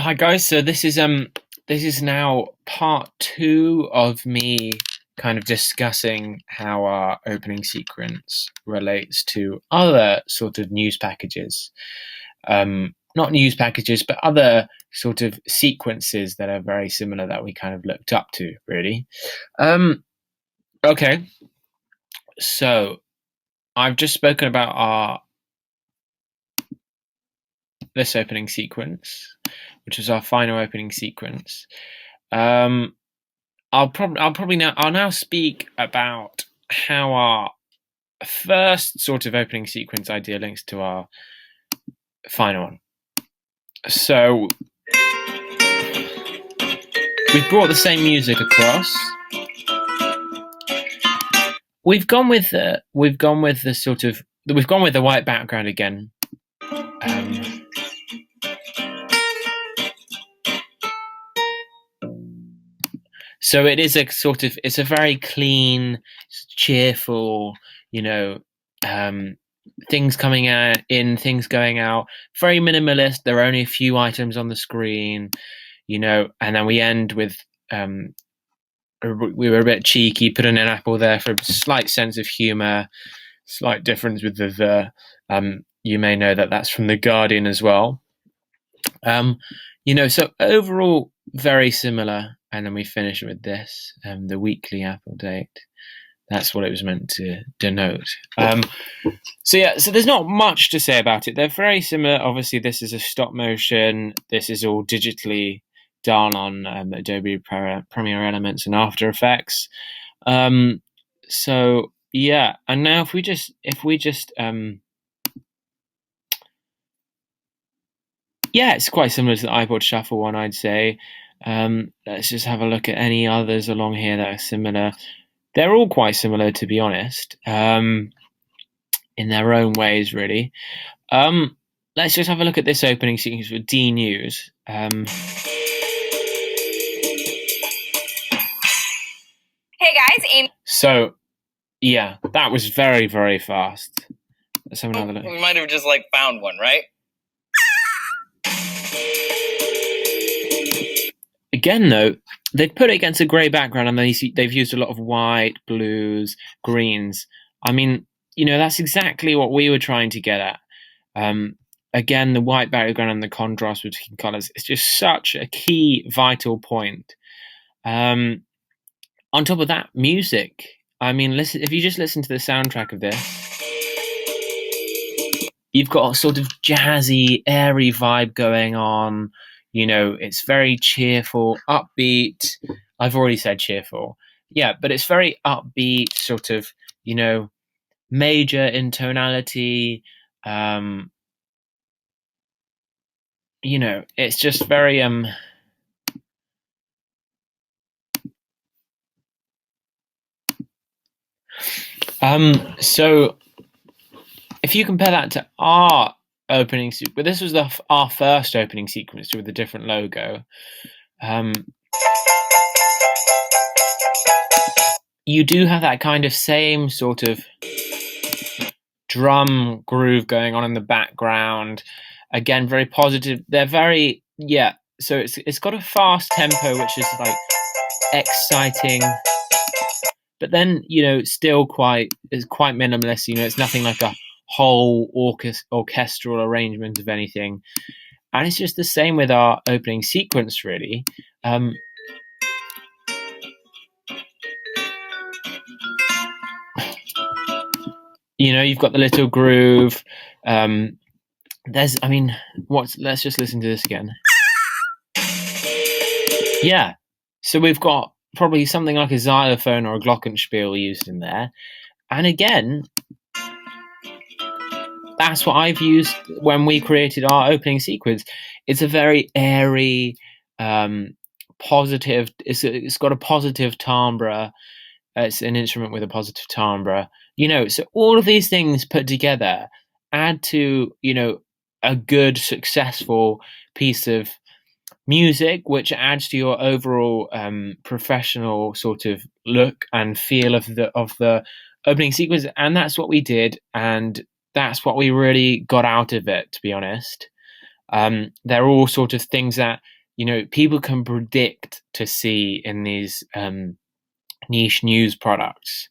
Hi guys, so this is now part two of me kind of discussing how our opening sequence relates to other sort of news packages. Not news packages, but other sort of sequences that are very similar that we kind of looked up to, really. Okay, so I've just spoken about this opening sequence, which is our final opening sequence. I'll now speak about how our first sort of opening sequence idea links to our final one. So we've brought the same music across. We've gone with the white background again. So it's a very clean, cheerful, things coming out in, things going out, very minimalist. There are only a few items on the screen, and then we end with, we were a bit cheeky, put in an apple there for a slight sense of humor, slight difference with the. You may know that that's from The Guardian as well. So overall, very similar. And then we finish with this, the weekly Apple date. That's what it was meant to denote. So there's not much to say about it. They're very similar. Obviously, this is a stop motion. This is all digitally done on Adobe Premiere Elements and After Effects. And now if we just it's quite similar to the iPod Shuffle one, I'd say. Let's just have a look at any others along here that are similar. They're all quite similar, to be honest, in their own ways, really. Let's just have a look at this opening sequence for D News. Hey guys, Amy. So, yeah, that was very, very fast. Let's have another look. We might have just found one, right? Again, though, they've put it against a grey background, and they've used a lot of white, blues, greens. I mean, that's exactly what we were trying to get at. Again, the white background and the contrast between colours is just such a key, vital point. On top of that, music. I mean, if you just listen to the soundtrack of this, you've got a sort of jazzy, airy vibe going on. It's very cheerful, upbeat. I've already said cheerful. Yeah, but it's very upbeat, sort of, major in tonality. It's just very so if you compare that to our opening sequence, but this was our first opening sequence with a different logo. You do have that kind of same sort of drum groove going on in the background. Again, very positive. They're very so it's got a fast tempo, which is exciting, but then still quite minimalist. It's nothing like a whole orchestral arrangement of anything, and it's just the same with our opening sequence, really. You've got the little groove. Let's just listen to this again. Yeah, so we've got probably something like a xylophone or a glockenspiel used in there, and again, that's what I've used when we created our opening sequence. It's a very airy, positive. It's got a positive timbre. It's an instrument with a positive timbre. So all of these things put together add to a good, successful piece of music, which adds to your overall professional sort of look and feel of the opening sequence. And that's what we did, and that's what we really got out of it, to be honest. They're all sort of things that people can predict to see in these niche news products.